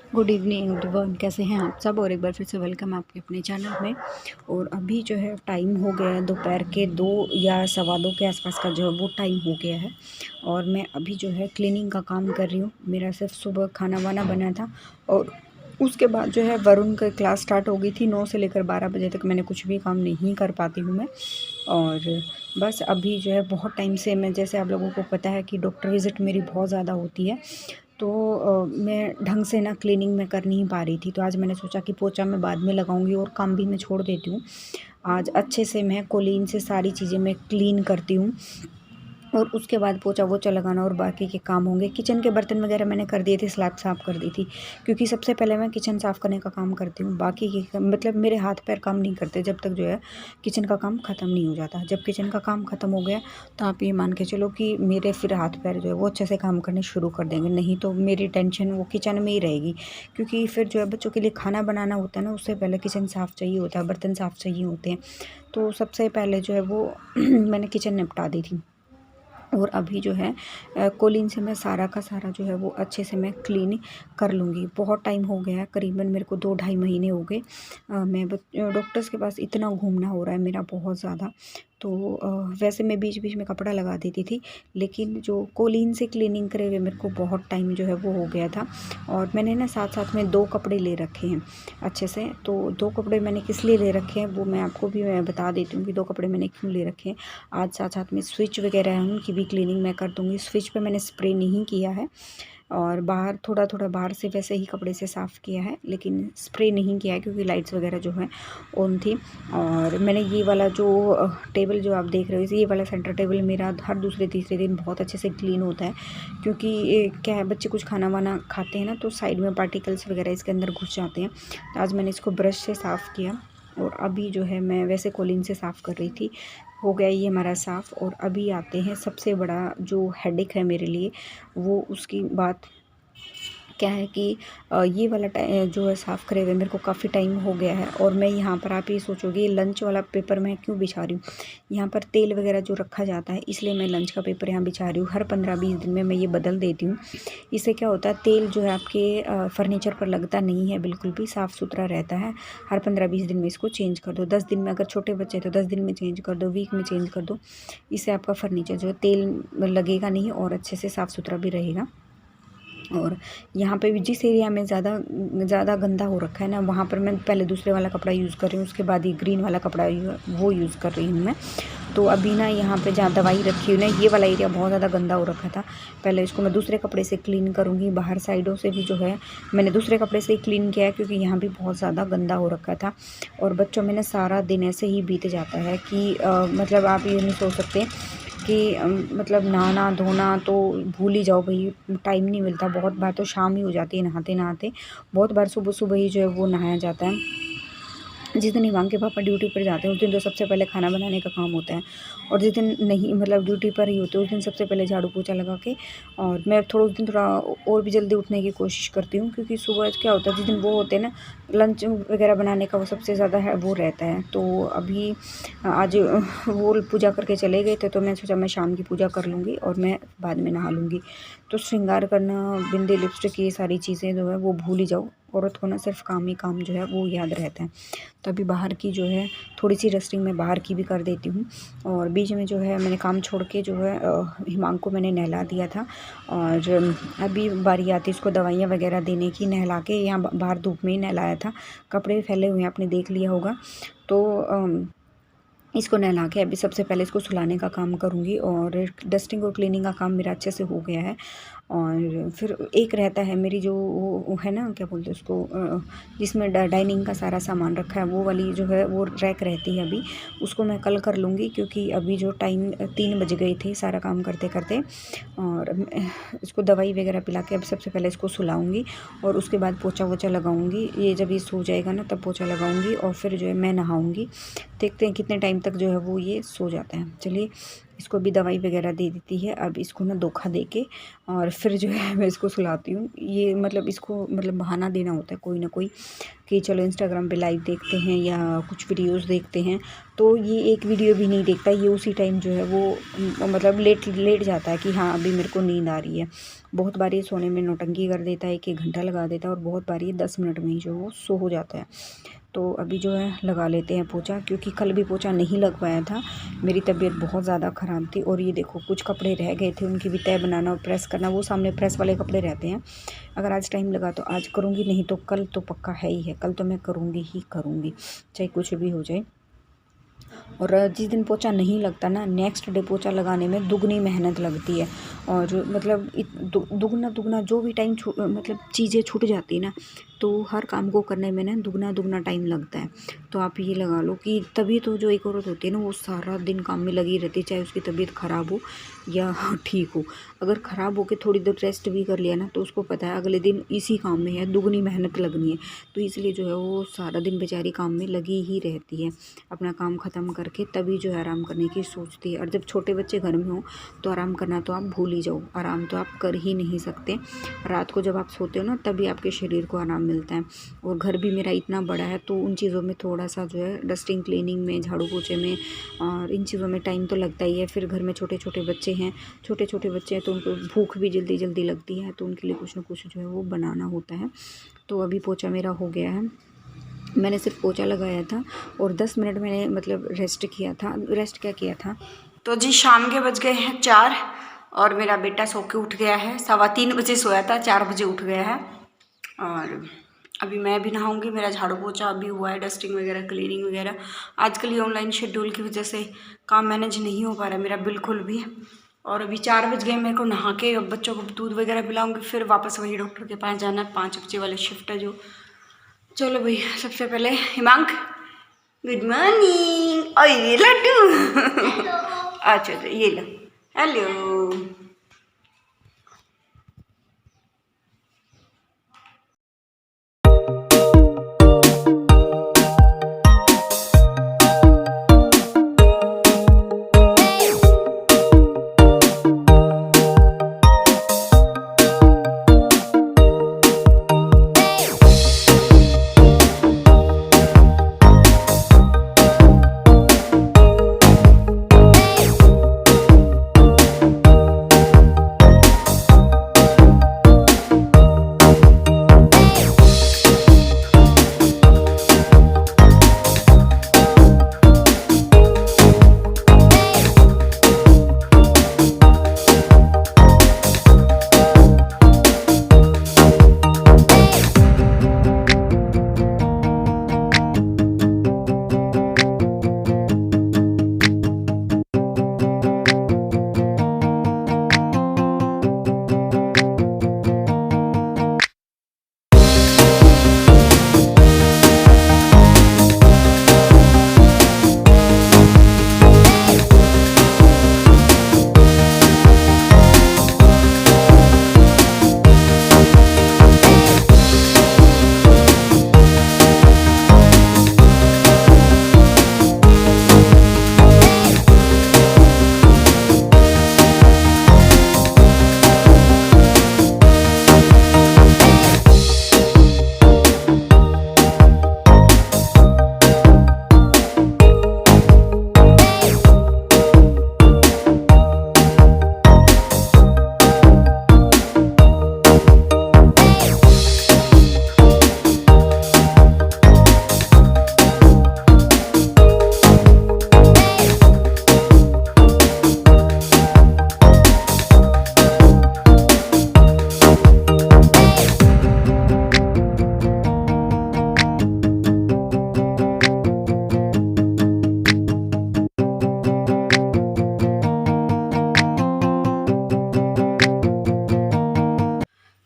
Good evening everyone, कैसे हैं आप सब। और एक बार फिर से वेलकम आपके अपने चैनल में। और अभी जो है टाइम हो गया है दोपहर के 2 या सवा 2 के आसपास का जो है वो टाइम हो गया है। और मैं अभी जो है क्लीनिंग का काम कर रही हूँ। मेरा सिर्फ सुबह खाना वाना बना था और उसके बाद जो है वरुण का क्लास स्टार्ट हो गई थी। 9 से लेकर 12 बजे तक मैंने कुछ भी काम नहीं कर पाती हूँ मैं। और बस अभी जो है बहुत टाइम से मैं, जैसे आप लोगों को पता है कि डॉक्टर विज़िट मेरी बहुत ज़्यादा होती है, तो मैं ढंग से ना क्लीनिंग में कर नहीं पा रही थी। तो आज मैंने सोचा कि पोछा मैं बाद में लगाऊंगी और काम भी मैं छोड़ देती हूँ। आज अच्छे से मैं कोलीन से सारी चीज़ें मैं क्लीन करती हूँ और उसके बाद पोछा वोछा लगाना और बाकी के काम होंगे। किचन के बर्तन वगैरह मैंने कर दिए थे, स्लैब साफ़ कर दी थी, क्योंकि सबसे पहले मैं किचन साफ़ करने का काम करती हूँ। बाकी के मतलब मेरे हाथ पैर काम नहीं करते जब तक जो है किचन का काम ख़त्म नहीं हो जाता। जब किचन का काम ख़त्म हो गया तो आप ये मान के चलो कि मेरे फिर हाथ पैर जो है वो अच्छे से काम करने शुरू कर देंगे। नहीं तो मेरी टेंशन वो किचन में ही रहेगी, क्योंकि फिर जो है बच्चों के लिए खाना बनाना होता है ना, उससे पहले किचन साफ़ चाहिए होता है, बर्तन साफ़ चाहिए होते हैं। तो सबसे पहले जो है वो मैंने किचन निपटा दी थी। और अभी जो है कोलीन से मैं सारा का सारा जो है वो अच्छे से मैं क्लीन कर लूँगी। बहुत टाइम हो गया है, करीबन मेरे को 2 ढाई महीने हो गए। मैं डॉक्टर्स के पास इतना घूमना हो रहा है मेरा बहुत ज़्यादा। तो वैसे मैं बीच बीच में कपड़ा लगा देती थी, लेकिन जो कोलीन से क्लीनिंग करे हुए मेरे को बहुत टाइम जो है वो हो गया था। और मैंने ना साथ साथ में 2 कपड़े ले रखे हैं अच्छे से। तो 2 कपड़े मैंने किस लिए ले रखे हैं वो मैं आपको भी मैं बता देती हूँ कि 2 कपड़े मैंने क्यों ले रखे हैं। आज साथ साथ में स्विच वगैरह हैं, उनकी भी क्लीनिंग मैं कर दूँगी। स्विच पे मैंने स्प्रे नहीं किया है और बाहर थोड़ा थोड़ा बाहर से वैसे ही कपड़े से साफ़ किया है, लेकिन स्प्रे नहीं किया है क्योंकि लाइट्स वगैरह जो है ऑन थी। और मैंने ये वाला जो टेबल जो आप देख रहे हो, ये वाला सेंटर टेबल मेरा हर दूसरे तीसरे दिन बहुत अच्छे से क्लीन होता है, क्योंकि क्या है, बच्चे कुछ खाना वाना खाते हैं ना, तो साइड में पार्टिकल्स वगैरह इसके अंदर घुस जाते हैं। तो आज मैंने इसको ब्रश से साफ़ किया और अभी जो है मैं वैसे कोलिन से साफ़ कर रही थी। हो गया ये हमारा साफ़। और अभी आते हैं सबसे बड़ा जो हेडेक है मेरे लिए, वो उसकी बात क्या है कि ये वाला जो है साफ़ करे हुए मेरे को काफ़ी टाइम हो गया है। और मैं यहाँ पर, आप ये सोचोगे ये लंच वाला पेपर मैं क्यों बिछा रही हूँ। यहाँ पर तेल वगैरह जो रखा जाता है, इसलिए मैं लंच का पेपर यहाँ बिछा रही हूँ। हर 15-20 दिन में मैं ये बदल देती हूँ। इससे क्या होता है, तेल जो है आपके फर्नीचर पर लगता नहीं है, बिल्कुल भी साफ़ सुथरा रहता है। हर 15-20 दिन में इसको चेंज कर दो। 10 दिन में, अगर छोटे बच्चे तो 10 दिन में चेंज कर दो, वीक में चेंज कर दो। इससे आपका फर्नीचर जो है तेल लगेगा नहीं और अच्छे से साफ़ सुथरा भी रहेगा। और यहाँ पे भी जिस एरिया में ज़्यादा गंदा हो रखा है ना, वहाँ पर मैं पहले दूसरे वाला कपड़ा यूज़ कर रही हूँ, उसके बाद ये ग्रीन वाला कपड़ा वो यूज़ कर रही हूँ मैं। तो अभी ना यहाँ पे जहाँ दवाई रखी हुई ना, ये वाला एरिया बहुत ज़्यादा गंदा हो रखा था। पहले इसको मैं दूसरे कपड़े से क्लीन करूँगी। बाहर साइडों से भी जो है मैंने दूसरे कपड़े से ही क्लीन किया है, क्योंकि यहाँ भी बहुत ज़्यादा गंदा हो रखा था। और बच्चों में ना सारा दिन ऐसे ही बीत जाता है कि मतलब आप ये नहीं सोच सकते कि मतलब नहाना धोना तो भूल ही जाओ भाई, टाइम नहीं मिलता। बहुत बार तो शाम ही हो जाती है नहाते नहाते। बहुत बार सुबह सुबह ही जो है वो नहाया जाता है। जिस दिन इवान के पापा ड्यूटी पर जाते हैं उस दिन तो सबसे पहले खाना बनाने का काम होता है। और जिस दिन नहीं, मतलब ड्यूटी पर ही होते हैं, उस दिन सबसे पहले झाड़ू पोछा लगा के, और मैं थोड़ा उस दिन थोड़ा और भी जल्दी उठने की कोशिश करती हूँ, क्योंकि सुबह क्या होता है, जिस दिन वो होते हैं ना लंच वगैरह बनाने का, वो सबसे ज़्यादा है वो रहता है। तो अभी आज वो पूजा करके चले गए थे, तो मैं सोचा मैं शाम की पूजा कर लूँगी और मैं बाद में नहा लूँगी। तो श्रृंगार करना, बिंदी, लिपस्टिक, ये सारी चीज़ें जो है वो भूल ही जाओ। औरत को ना सिर्फ काम ही काम जो है वो याद रहता है। तो अभी बाहर की जो है थोड़ी सी रस्टिंग मैं बाहर की भी कर देती हूँ। और बीच में जो है मैंने काम छोड़ के जो है हिमांग को मैंने नहला दिया था। और अभी बारी आती है इसको दवाइयाँ वगैरह देने की। नहला के यहाँ बाहर धूप में ही नहलाया था। कपड़े फैले हुए हैं, आपने देख लिया होगा। तो इसको नहला के अभी सबसे पहले इसको सुलाने का काम करूँगी। और डस्टिंग और क्लीनिंग का काम मेरा अच्छे से हो गया है। और फिर एक रहता है मेरी जो वो है ना, क्या बोलते हैं उसको, जिसमें डाइनिंग का सारा सामान रखा है, वो वाली जो है वो रैक रहती है अभी। उसको मैं कल कर लूँगी, क्योंकि अभी जो टाइम 3 बज गए थे सारा काम करते करते। और इसको दवाई वगैरह पिला के अब सबसे पहले इसको सुलाऊँगी और उसके बाद पोछा वोछा लगाऊँगी। ये जब ये सो जाएगा ना तब पोछा लगाऊँगी और फिर जो है मैं नहाऊँगी। देखते हैं कितने टाइम तक जो है वो ये सो जाता है। चलिए इसको भी दवाई वगैरह दे देती है। अब इसको ना धोखा दे के और फिर जो है मैं इसको सुलाती हूँ। ये मतलब इसको मतलब बहाना देना होता है कोई ना कोई कि चलो इंस्टाग्राम पे लाइव देखते हैं या कुछ वीडियोस देखते हैं। तो ये एक वीडियो भी नहीं देखता, ये उसी टाइम जो है वो मतलब लेट जाता है कि हाँ अभी मेरे को नींद आ रही है। बहुत बार ये सोने में नौटंकी कर देता है, 1-1 घंटा लगा देता है और बहुत बार ये 10 मिनट में ही जो वो सो हो जाता है। तो अभी जो है लगा लेते हैं पोछा, क्योंकि कल भी पोछा नहीं लग पाया था, मेरी तबीयत बहुत ज़्यादा ख़राब थी। और ये देखो कुछ कपड़े रह गए थे, उनकी भी तह बनाना और प्रेस करना, वो सामने प्रेस वाले कपड़े रहते हैं। अगर आज टाइम लगा तो आज करूँगी, नहीं तो कल तो पक्का है ही है, कल तो मैं करूँगी ही करूँगी, चाहे कुछ भी हो जाए। और जिस दिन पोछा नहीं लगता ना, नेक्स्ट डे पोछा लगाने में दुगनी मेहनत लगती है। और मतलब दुगना जो भी टाइम मतलब चीज़ें छूट जाती ना, तो हर काम को करने में ना दुगना टाइम लगता है। तो आप ये लगा लो कि तभी तो जो एक औरत होती है ना, वो सारा दिन काम में लगी रहती है, चाहे उसकी तबीयत ख़राब हो या ठीक हो। अगर ख़राब हो के थोड़ी देर रेस्ट भी कर लिया ना, तो उसको पता है अगले दिन इसी काम में है, दुगनी मेहनत लगनी है। तो इसलिए जो है वो सारा दिन बेचारी काम में लगी ही रहती है, अपना काम ख़त्म करके तभी जो है आराम करने की सोचती है। और जब छोटे बच्चे घर में हो तो आराम करना तो आप भूल ही जाओ, आराम तो आप कर ही नहीं सकते। रात को जब आप सोते हो ना, तभी आपके शरीर को आराम मिलता है। और घर भी मेरा इतना बड़ा है, तो उन चीज़ों में थोड़ा सा जो है डस्टिंग क्लीनिंग में, झाड़ू पोछे में और इन चीज़ों में टाइम तो लगता ही है। फिर घर में छोटे छोटे बच्चे हैं तो उनको भूख भी जल्दी लगती है, तो उनके लिए कुछ ना कुछ जो है वो बनाना होता है। तो अभी पोछा मेरा हो गया है, मैंने सिर्फ पोछा लगाया था और 10 मिनट मैंने मतलब रेस्ट क्या किया था। तो जी शाम के बज गए हैं 4 और मेरा बेटा सो के उठ गया है। 3:15 बजे सोया था, 4 बजे उठ गया है। और अभी मैं भी नहाऊंगी, मेरा झाड़ू पोछा अभी हुआ है, डस्टिंग वगैरह क्लीनिंग वगैरह। आजकल ये ऑनलाइन शेड्यूल की वजह से काम मैनेज नहीं हो पा रहा मेरा बिल्कुल भी। और अभी 4 बज गए, मेरे को नहा के अब बच्चों को दूध वगैरह पिलाऊंगी, फिर वापस वही डॉक्टर के पास जाना है। 5 बजे वाले शिफ्ट है जो। चलो भाई, सबसे पहले हिमांक गुड मॉर्निंग। और ये लड्डू अच्छा ये लो, हेलो।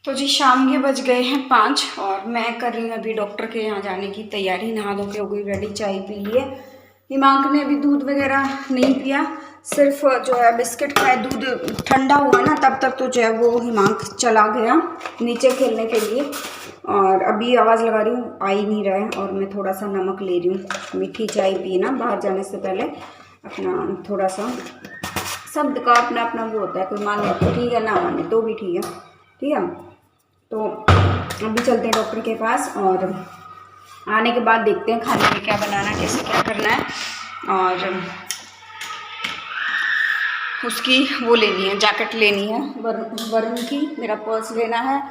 तो जी शाम के बज गए हैं 5 और मैं कर रही हूँ अभी डॉक्टर के यहाँ जाने की तैयारी। नहा धो के हो गई रेडी, चाय पी लिए। हिमांक ने अभी दूध वगैरह नहीं पिया, सिर्फ जो है बिस्किट खाए। दूध ठंडा हुआ ना, तब तक तो जो है वो हिमांक चला गया नीचे खेलने के लिए। और अभी आवाज़ लगा रही हूँ, आ ही नहीं रहा है। और मैं थोड़ा सा नमक ले रही हूँ, मीठी चाय पी ना बाहर जाने से पहले, अपना थोड़ा सा शब्द का अपना अपना वो होता है, कोई माने तो ठीक है, ना माने तो भी ठीक है। ठीक है, तो अभी चलते हैं डॉक्टर के पास और आने के बाद देखते हैं खाने में क्या बनाना, कैसे क्या करना है। और उसकी वो लेनी है, जैकेट लेनी है वरुण की, मेरा पर्स लेना है।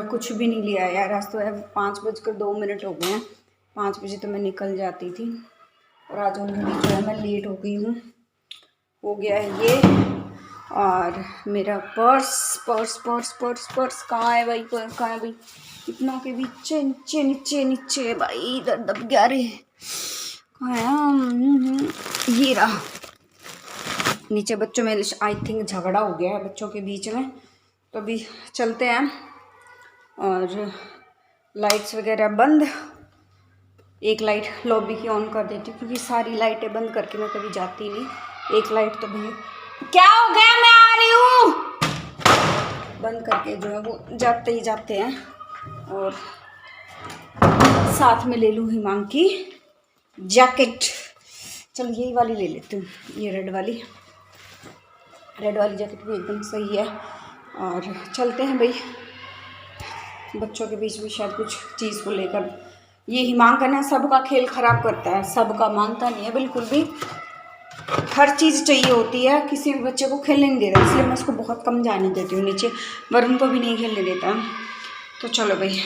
कुछ भी नहीं लिया यार, आज तो 5:02 हो गए हैं। 5 बजे तो मैं निकल जाती थी और आज ऑलरेडी जो है मैं लेट हो गई हूँ। हो गया है ये, और मेरा पर्स कहाँ है भाई, कहाँ है भाई? इतना के नीचे नीचे नीचे नीचे भाई, इधर दब गया रे, कहाँ है? ये रहा नीचे। बच्चों में आई थिंक झगड़ा हो गया है बच्चों के बीच में, तो अभी चलते हैं। और लाइट्स वगैरह बंद, एक लाइट लॉबी की ऑन कर देती हूँ क्योंकि सारी लाइटें बंद करके मैं कभी जाती नहीं। एक लाइट तो भैया, क्या हो गया, मैं आ रही हूँ, बंद करके जो है वो जाते ही जाते हैं। और साथ में ले लूँ हिमांग की जैकेट। चलो यही वाली ले लेती हूँ, ये रेड वाली जैकेट भी एकदम सही है। और चलते हैं भाई, बच्चों के बीच में शायद कुछ चीज़ को लेकर। ये हिमांक है ना, सबका खेल ख़राब करता है, सबका मानता नहीं है बिल्कुल भी, हर चीज़ चाहिए होती है, किसी भी बच्चे को खेलने नहीं देता, इसलिए मैं उसको बहुत कम जाने देती हूँ नीचे। वरुण को भी नहीं खेलने देता। तो चलो भाई।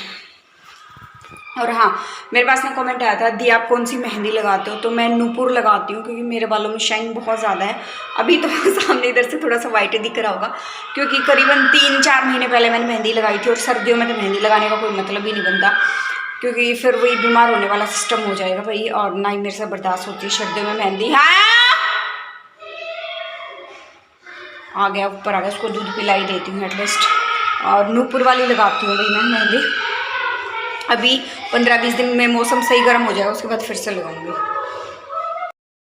और हाँ, मेरे पास ना कमेंट आया था, दी आप कौन सी मेहंदी लगाते हो? तो मैं नूपुर लगाती हूँ क्योंकि मेरे बालों में शाइन बहुत ज़्यादा है। अभी तो सामने इधर से थोड़ा सा वाइट दिख रहा होगा क्योंकि करीबन 3-4 महीने पहले मैंने मेहंदी लगाई थी। और सर्दियों में तो मेहंदी लगाने का कोई मतलब ही नहीं बनता क्योंकि फिर वही बीमार होने वाला सिस्टम हो जाएगा भाई, और ना ही मेरे से बर्दाश्त होती है सर्दियों में मेहंदी। हाँ आ गया, ऊपर आ गया, उसको दूध पिलाई देती हूँ एटलीस्ट। और नूपुर वाली लगाती हूँ भाई मैं मेहंदी। अभी 15-20 दिन में मौसम सही गर्म हो जाएगा, उसके बाद फिर से लगाऊंगी।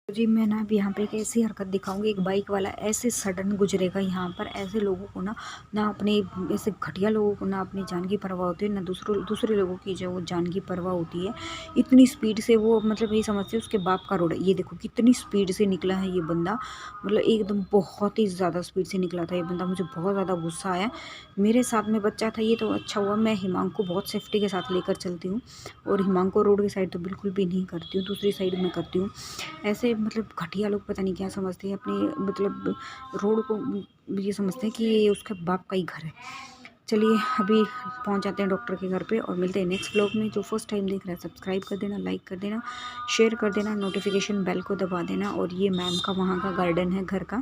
जी मैं ना अभी यहाँ पे एक ऐसी हरकत दिखाऊंगी। एक बाइक वाला ऐसे सडन गुजरेगा यहाँ पर, ऐसे लोगों को ना अपने, ऐसे घटिया लोगों को ना अपनी जान की परवाह होती है, ना दूसरे लोगों की जो वो जान की परवाह होती है। इतनी स्पीड से वो, मतलब यही समझते उसके बाप का रोड है। ये देखो कितनी स्पीड से निकला है ये बंदा, मतलब एकदम बहुत ही ज़्यादा स्पीड से निकला था ये बंदा। मुझे बहुत ज़्यादा गुस्सा आया। मेरे साथ में बच्चा था, ये तो अच्छा हुआ। मैं हिमांग को बहुत सेफ्टी के साथ लेकर चलती हूँ, और हिमांग को रोड की साइड तो बिल्कुल भी नहीं करती हूँ, दूसरी साइड में करती हूँ। ऐसे मतलब घटिया लोग पता नहीं क्या समझते हैं अपने, मतलब रोड को ये समझते हैं कि ये उसके बाप का ही घर है। चलिए अभी पहुंच जाते हैं डॉक्टर के घर पे, और मिलते हैं नेक्स्ट ब्लॉग में। जो फर्स्ट टाइम देख रहा है सब्सक्राइब कर देना, लाइक कर देना, शेयर कर देना, नोटिफिकेशन बेल को दबा देना। और ये मैम का वहाँ का गार्डन है घर का,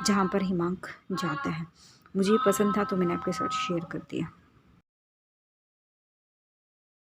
जहाँ पर हिमांक जाता है। मुझे पसंद था तो मैंने आपके साथ शेयर कर दिया।